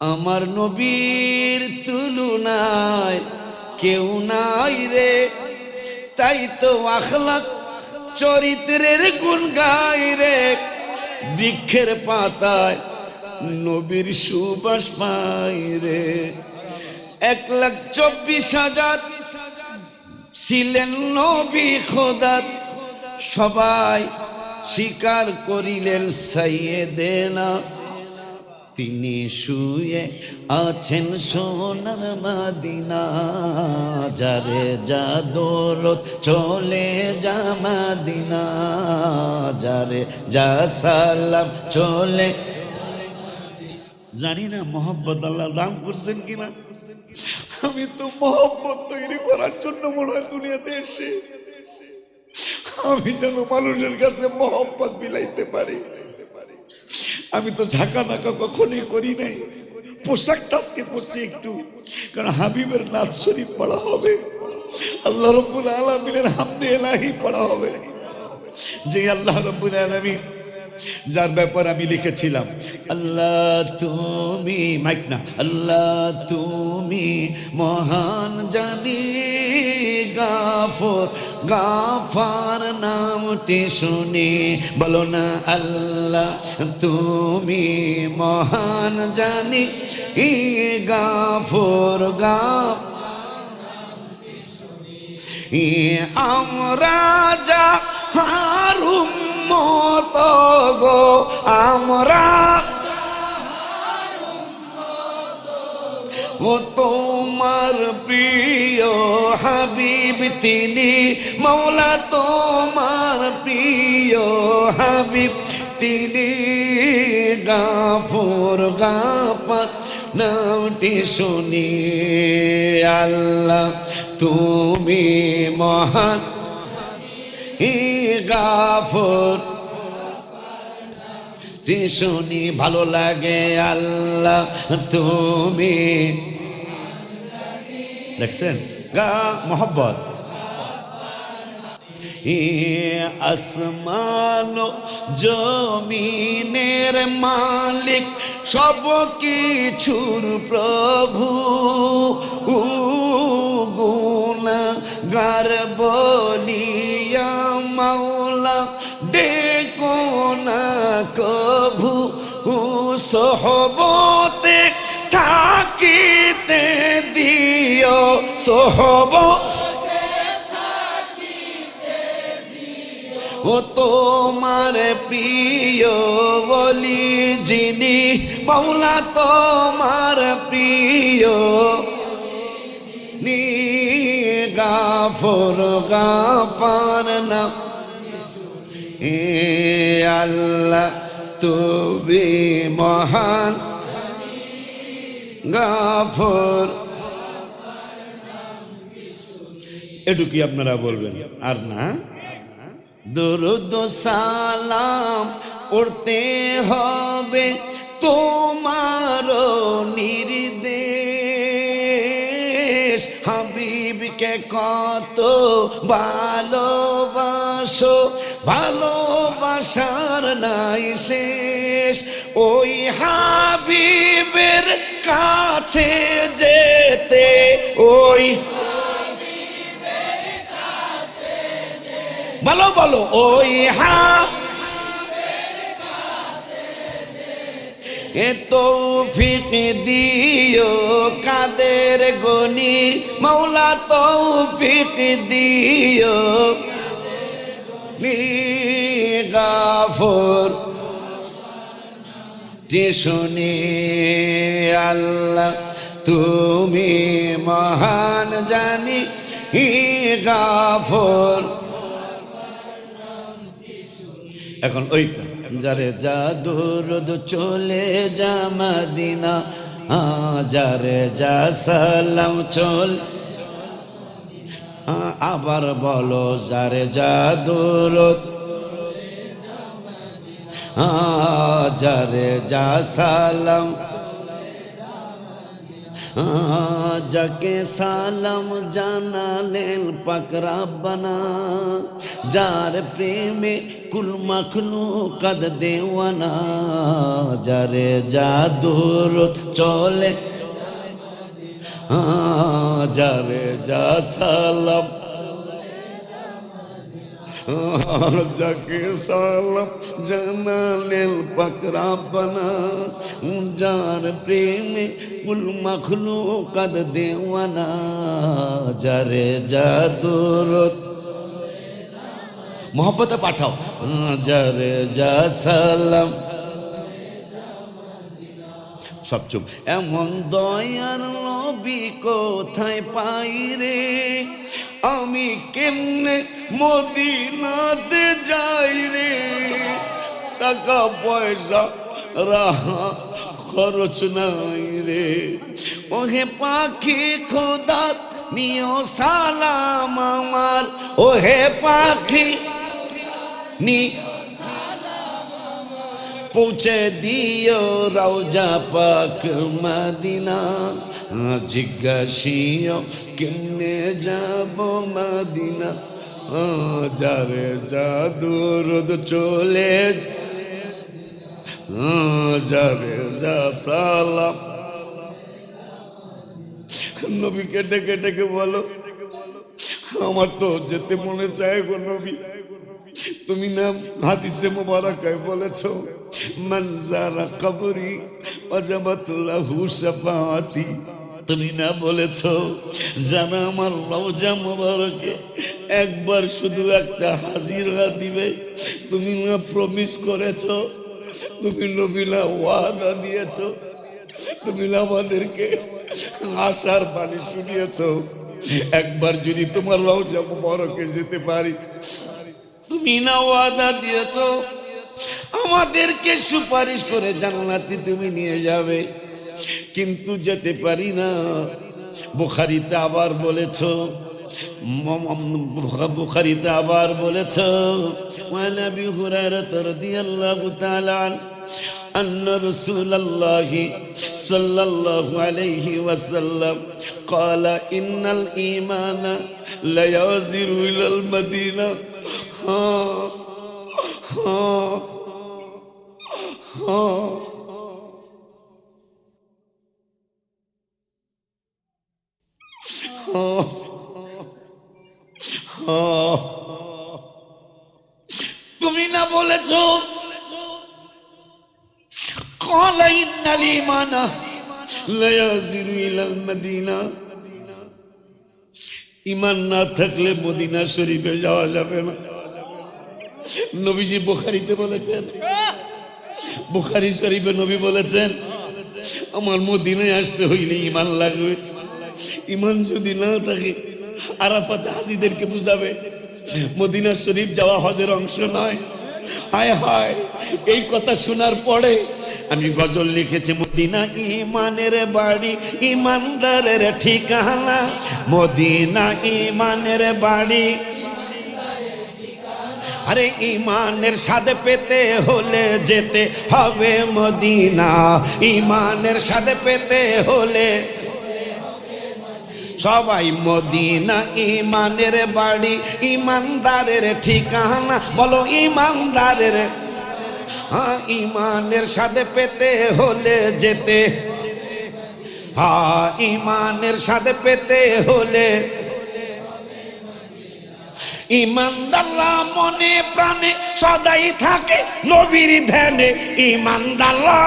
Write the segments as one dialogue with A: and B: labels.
A: আমার নবীর তুলনায় কেউ নাই রে, তাই তো আখলাক চরিত্রের গুণ গাই রে। বৃক্ষের পাতায় নবীর সুবাস পাই রে। 1,24,000 ছিলেন নবী খোদাত, সবাই স্বীকার করিলেন সাইয়েদেনা। তিনি শুয়ে আছেন সোনার মদিনা, যারে যা দৌলত চলে যা মদিনা, যারে যা সালাম চলে। জানি না মোহাম্মদ আল্লাহ দান করছেন কিনা। আমি তো মোহাম্মদ তৈরি করার জন্য মনে হয় দুনিয়াতে এসে, আমি যেন মানুষের কাছে মোহাম্মদ বিলাইতে পারি। আমি তো ঝাঁকা নাকা কখনোই করি নাই। পোশাকটা আজকে পড়ছি একটু, কারণ হাবিবের নাথ শরীফ পড়া হবে, আল্লাহ রাব্বুল আলামিনের হামদে ইলাহি পড়া হবে। যে আল্লাহ রাব্বুল আলামিন যার ব্যাপার আমি লিখেছিলাম, আল্লাহ তুমি, মাইক না, আল্লাহ তুমি মহান জানি গাফর, গাফার নামটি শুনি বলো না। আল্লাহ তুমি মহান জানি গাফর, গাফ আমরা যা হারুম মত গো, আমরা ও তোমার প্রিয় হাবিব তিনি, মৌলা তোমার প্রিয় হাবিব তিনি, গাফর গাফার নামটি শুনি। আল্লাহ তুমি মহান গাফর শুনি ভালো লাগে। আল্লাহ তুমি দেখছেন গা মোহব্বত। আসমান জমিনের মালিক সব কিছুর প্রভু, গুনাহগার বলিয়া মাওলা ডেকো না কভু, সোহবতে থাকিতে দিও, সোহবতে ও তোমার প্রিয় বলি যিনি, মাওলা তোমার প্রিয় নি, গাফর গাফার নাম। আল্লাহ তুমি মহান গাফর। এটুকুই আপনারা বলবেন আর না। দরুদ সালাম পড়তে হবে তোমার নির্দেশ, হাবিবকে কত ভালোবাসো, ভালোবাসার নাই শেষ। ওই হাবিবের কাছে যেতে, ওই বলো বলো, ওই এ তৌফিক দিও কাদের গনি, মাওলা তৌফিক দিও নি, গাফর যে শুনি। আল্লাহ তুমি মহান জানি গাফর। এখন ওইটা যারে যা দরুদ চলে যা মদিনা, যারে যা সালাম চল। আবার বলো যারে যা দরুদ, যারে যা সালাম
B: যাকে সালাম জানালেন পাক রাব্বানা, যার প্রেমে কুল মাখলুকাত দেওয়ানা, যারে জাদুর চলে যারে যা সালাম, যাকে সালাম জানালেন পাক রাব্বানা, যার প্রেমে কুল মাখলুকাত দেওয়ানা, যারে জাদুর মোহব্বতে পাঠাও, যারে যা সালাম সব চুপ। এমন দয়ার নবী কোথায় পাই রে, আমি কেমনে মদিনাতে যাই রে, টাকা পয়সা রাহা খরচ নাই রে, ওহে পাখি খোদার নিও সালাম আমার, ওহে পাখি নি পৌঁছে দিও রওজা পাক মদিনা, জিজ্ঞাসিও কেমনে যাব মদিনা, যারে জাদুরদ চলে যারে যা সালাম। নবীকে ডেকে ডেকে বলো, আমার তো যেতে মনে চায় গো নবী, তুমি না হাদিসে মুবারাকায় বলেছো মান যারা কবরি ওয়াজাবাত লাহু শাফাআতি, তুমি না বলেছো যারা আমার রওজা মুবারকে একবার শুধু একটা হাজিরা দিবে, তুমি না প্রমিস করেছো, তুমি নবী না ওয়াদা দিয়েছো, তুমি না আমাদেরকে আশার বাণী শুনিয়েছো, একবার যদি তোমার রওজা মুবারকে যেতে পারি, তুমি না ওয়াদা দিয়েছো আমাদেরকে সুপারিশ করে জান্নাতে তুমি নিয়ে যাবে, কিন্তু যেতে পারি না। বুখারীতে আবার বলেছো, বুখারীতে আবার বলেছো, ওয়া নবী হুরায়রা রাদিয়াল্লাহু তাআলা أن رسول الله صلى الله عليه وسلم قال إن الإيمان لا يزر إلى المدينة তুমি না বলেছো قال إن الإيمان لا يزر إلى المدينة, ঈমান না থাকলে মদিনা শরীফে যাওয়া যাবে না। নবীজি বুখারীতে বলেছেন, বুখারী শরীফে নবী বলেছেন আমার মদিনায় আসতে হইলে ঈমান লাগবে। ঈমান যদি না থাকে আরাফাতে হাজীদেরকে বুঝাবে মদিনা শরীফ যাওয়া হজের অংশ নয়। হায় হায়, এই কথা শোনার পরে আমি গজল লিখেছি, মদিনা ঈমানের বাড়ি, ঈমানদারের ঠিকানা, মদিনা ঈমানের বাড়ি। আরে ঈমানের স্বাদ পেতে হলে যেতে হবে মদিনা, ঈমানের স্বাদ পেতে হলে সবাই মদিনা ঈমানের বাড়ি, ঈমানদারের ঠিকানা। বলো ঈমানদারের, হ্যাঁ ঈমানের স্বাদ পেতে হলে যেতে, হ্যাঁ ঈমানের স্বাদ পেতে হলে ঈমানদাররা মনে প্রাণে সদাই থাকে নবীর ধ্যানে, ঈমানদাররা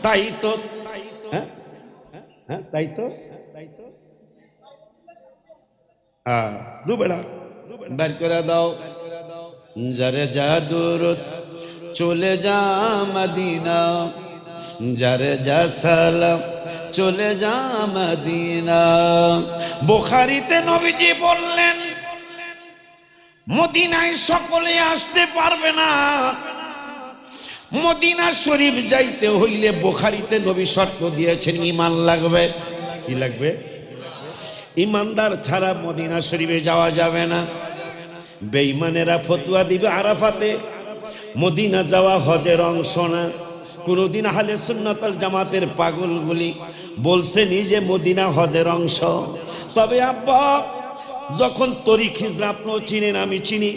B: তাই তো, তাই তো দুবেড়া বের করে দাও, যারে জাদুর চলে যা মদিনা, যারে যা সালাম চলে যা মদিনা। বুখারীতে নবীজি বললেন মদিনায় সকলে আসতে পারবে না, মদিনা শরীফ যাইতে হইলে বুখারীতে নবী শর্ত দিয়েছেন ঈমান লাগবে। কি লাগবে? ঈমানদার ছাড়া মদিনা শরীফে যাওয়া যাবে না। বেঈমানেরা ফতোয়া দিবে আরাফাতে মদিনা যাওয়া হজের অংশ না।
C: কোনদিন আহলে সুন্নাত ওয়াল জামাতের পাগলগুলি বলছে নিজে মদিনা হজের অংশ। তবে আব্বা যখন তরিক হিজরা, আপনিও চিনেন আমি চিনি,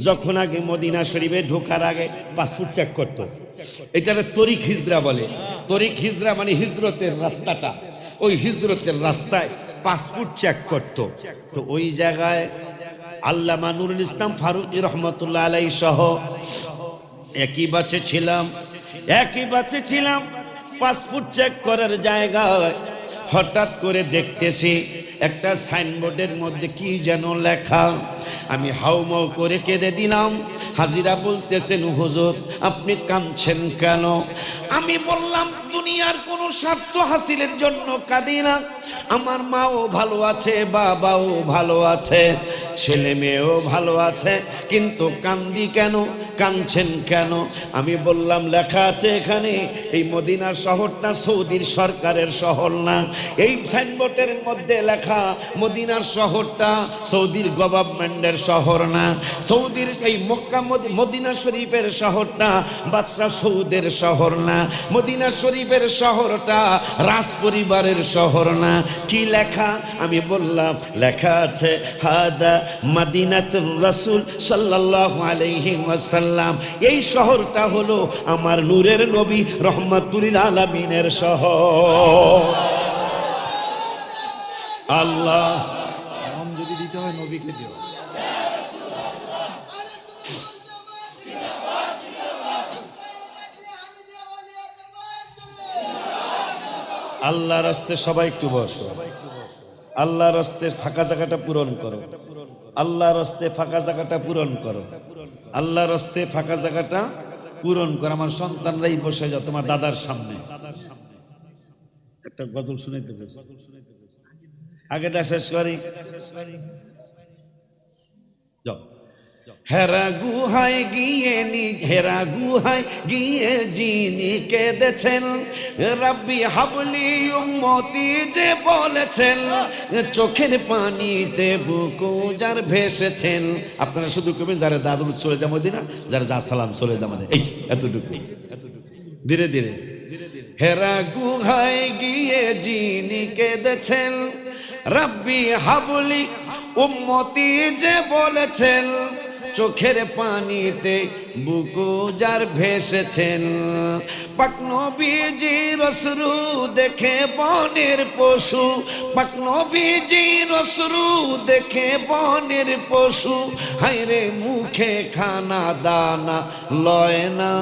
C: যখন আগে মদিনা শরীফে ঢোকার আগে পাসপোর্ট চেক করতো, এটারে তরিক হিজরা বলে। তরিক হিজরা মানে হিজরতের রাস্তাটা, ওই হিজরতের রাস্তায় পাসপোর্ট চেক করতো। তো ওই জায়গায় আল্লামা নুরুল ইসলাম ফারুকী রহমতুল্লাহ আলাইহি সহ একই বাচে ছিলাম। পাসপোর্ট চেক করার জায়গায় হঠাৎ করে দেখতেছি একটা সাইনবোর্ডের মধ্যে কি যেন লেখা। আমি হাউমাউ করে কেঁদে দিলাম। হাজিরা বলতেছেন, হুজুর আপনি কাঁদছেন কেন? আমি বললাম, দুনিয়ার কোনো স্বার্থ হাসিলের জন্য কাঁদি না। আমার মাও ভালো আছে, বাবাও ভালো আছে, ছেলে মেয়েও ভালো আছে, কিন্তু কান্দি কেন, কাঁদছেন কেন? আমি বললাম, লেখা আছে এখানে এই মদিনার শহরটা সৌদির সরকারের শহর না। এই সাইনবোর্ডের মধ্যে লেখা মদিনার শহরটা সৌদির গভর্নমেন্টের শহর না। সৌদির এই মক্কা মদিনা শরীফের শহরটা বাদশাহ সৌদের শহর না। মদিনা শরীফের শহরটা রাজ পরিবারের শহর না। কি লেখা? আমি বললাম, লেখা আছে হাজা মদিনাতুর রাসূল সাল্লাল্লাহু আলাইহি ওয়াসাল্লাম। এই শহরটা হলো আমার নূরের নবী রহমাতুল আলামিনের শহর। আল্লাহ
A: নাম যদি দিতে হয় নবীকে দিও।
C: আল্লাহর রাস্তে সবাই একটু বসো। আল্লাহর রাস্তে ফাঁকা জায়গাটা পূরণ করো। আল্লাহর রাস্তে ফাঁকা জায়গাটা পূরণ করো। আল্লাহর রাস্তে ফাঁকা জায়গাটা পূরণ করো। আমার সন্তানরাই বসে যাও তোমার দাদার সামনে। একটা গজল শুনাইতে গেছে, আগেটা শেষ করি। যাও। হেরা গুহায় গিয়ে যিনি কেঁদেছেন, রাব্বি হাবলি উম্মতি যে বলেছেন, চোখের পানিতে বুকু যার ভেসেছেন। আপনারা শুধু কবেন যারা দাদুর চলে যাবো দিনা, যারা যা সালাম চলে যাবো, এই এতটুকু ধীরে ধীরে। হেরা গুহায় গিয়ে যিনি কেঁদেছেন, রাব্বি হাবলি উম্মতি যে বলেছেন, চোখের পানিতে বুকু যার ভেসেছেন। পাক নবীজি রসরু দেখে বনের পশু, পাক নবীজি রসরু দেখে বনের পশু, হায়রে মুখে খানা দানা লয় না।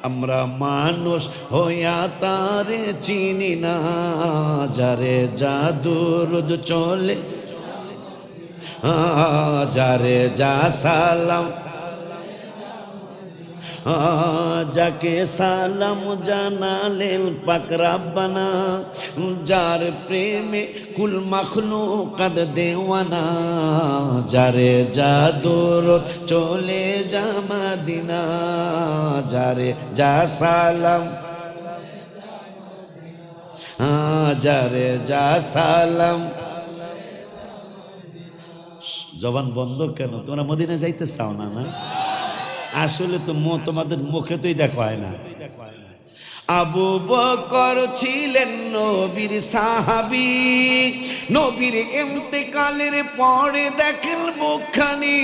C: আমরা মানুষ হইয়া তারে চিনি না, যারে জাদুর চলে, যারে যা সালাম, যাকে সালাম জানালেন পাক রব্বানা, যার প্রেমে কুল মাখলুকাত দেওয়ানা, যারে জাদুর চলে যা মদিনা, যারে যা সালাম, যারে যা সালাম। জবান বন্ধ কেন? তোমরা মদিনা যাইতে চাও না? না আসলে তো তোমাদের মুখে তোই দেখা হয় না। আবু বকর ছিলেন নবীর সাহাবী, নবীর ইন্তেকালের পরে দেখেন মুখখানি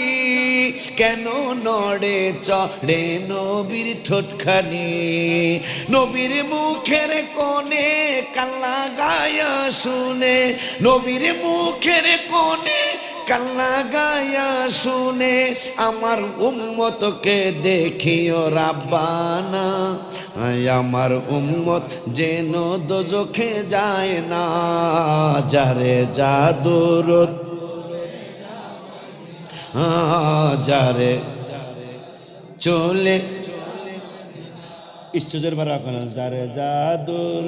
C: কেন নড়ে চড়ে নবীর ঠোঁটখানি। নবীর মুখের কোণে কান্না গায়া শুনে, নবীর মুখের কোণে কান্না গায়া শুনে, আমার উম্মতকে দেখিও রাব্বানা, আমার উম্মত যেন দোজখে যায় না, যারে জাদুর, যারে চলে ইষ্টজের বারা কেন, যারে জাদুর,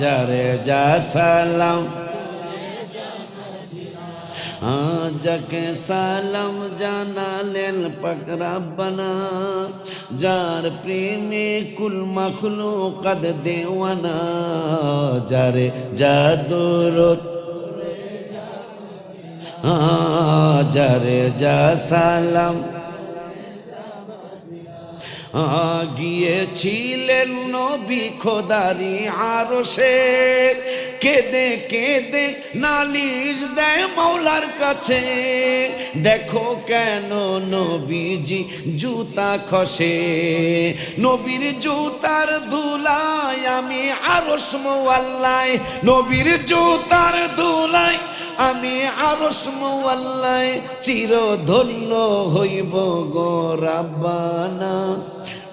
C: যারে যা সালাম, যাকে সালাম জানালেন পাক রব্বানা, যার প্রেমে কুল মাখলুকাত দেওয়ানা, যারে জাদুর, যারে যা সালাম, গিয়েছিলেন নবী খোদারি আরশে, কেঁদে কেঁদে নালিশ দেয় মাওলার কাছে, দেখো কেন নবীজি জুতা খসে, নবীর জুতার ধুলায় আমি আরশ মোয়াল্লায়, নবীর জুতার ধুলায় আমি আরশ মোয়াল্লায় চিরধন্য হইব গো রাব্বানা,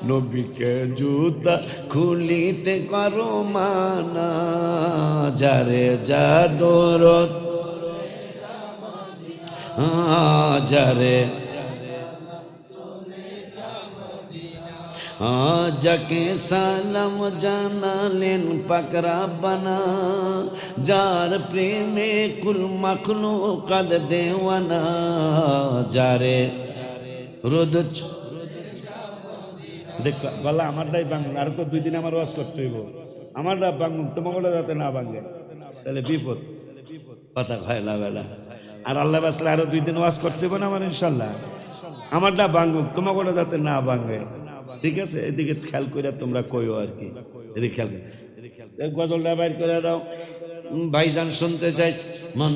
C: নবীকে জুতা খুলিতে করো মানা, যারে যা দরদ যারে যাকে সালাম জানালেন পাক রাব্বানা, যার প্রেমে কুল মাখলুকাত দেওয়ানা, যারে রোদ দেখ গলা আমারটাই ভাঙুন, আর তো 2 দিন আমার ওয়াজ করতে হইব, আমারটা ভাঙুন তোমাকে যাতে না ভাঙে, তাহলে বিপদ, কথা হয় না বেলা। আর আল্লাহ বাসলে আরো 2 দিন ওয়াজ করতে হইব না আমার ইনশাল্লাহ, আমারটা ভাঙুক তোমাকে যাতে না ভাঙে, ঠিক আছে? এদিকে খেয়াল করে তোমরা কইও আর কি, এদিকে খেয়াল গজলটা বাইর করে দাও। ভাইজান শুনতে চাইছি, মন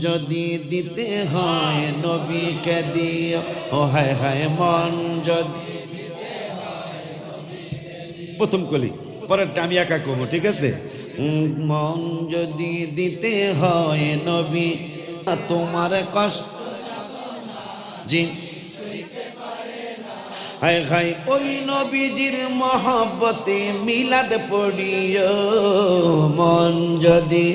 C: যদি দিতে হয় নবীকে দিও, ও হায় হায় মন যদি, প্রথম কলি পরেরটা আমি একা কমো, ঠিক আছে? মন যদি দিতে হয় নবী তোমার কষ্ট জি হায় হায় ওই নবীজির মহব্বতে মিলাদ পড়িও, মন যদি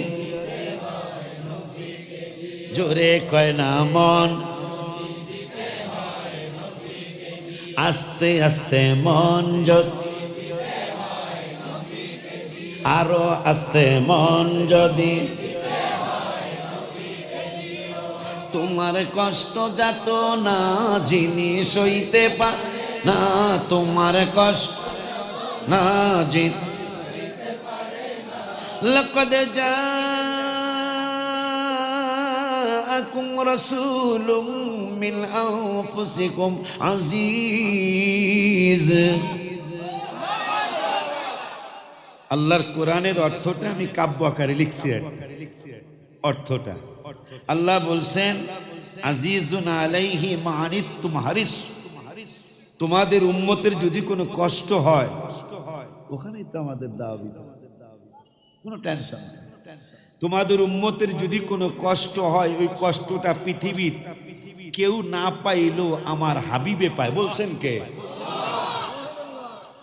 C: জোরে কয় না মন, আস্তে আস্তে মন যদি, আরো আস্তে মন যদি, তোমার কষ্ট যাত না যিনি সইতে পার না, তোমার কষ্ট না জিন লাকাদ জাআকুম রাসূলুম মিন আনফুসিকুম আজিজ। আল্লাহর কোরআনের অর্থটা আমি কাব্য আকারে লিখছি, অর্থটা আল্লাহ বলছেন আজিজুন আলাইহি মা আনিতুম হারিস, তোমাদের উম্মতের যদি কোনো কষ্ট হয় ওখানেই তো আমাদের দাবি, কোনো টেনশন। তোমাদের উম্মতের যদি কোনো কষ্ট হয় ওই কষ্টটা পৃথিবীর কেউ না পাইলেও আমার হাবিবে পায়। বলছেন কে?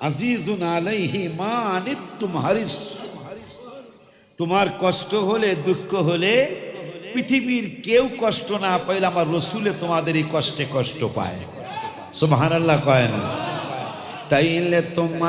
C: আজিজুন আলাইহি মা আনিতুম হারিস, তোমার কষ্ট হলে দুঃখ হলে পৃথিবীর কেউ কষ্ট না পাইলে আমার রসুলে তোমাদের এই কষ্টে কষ্ট পায়। সুবহানাল্লাহ কয় না? তাইলে তোমার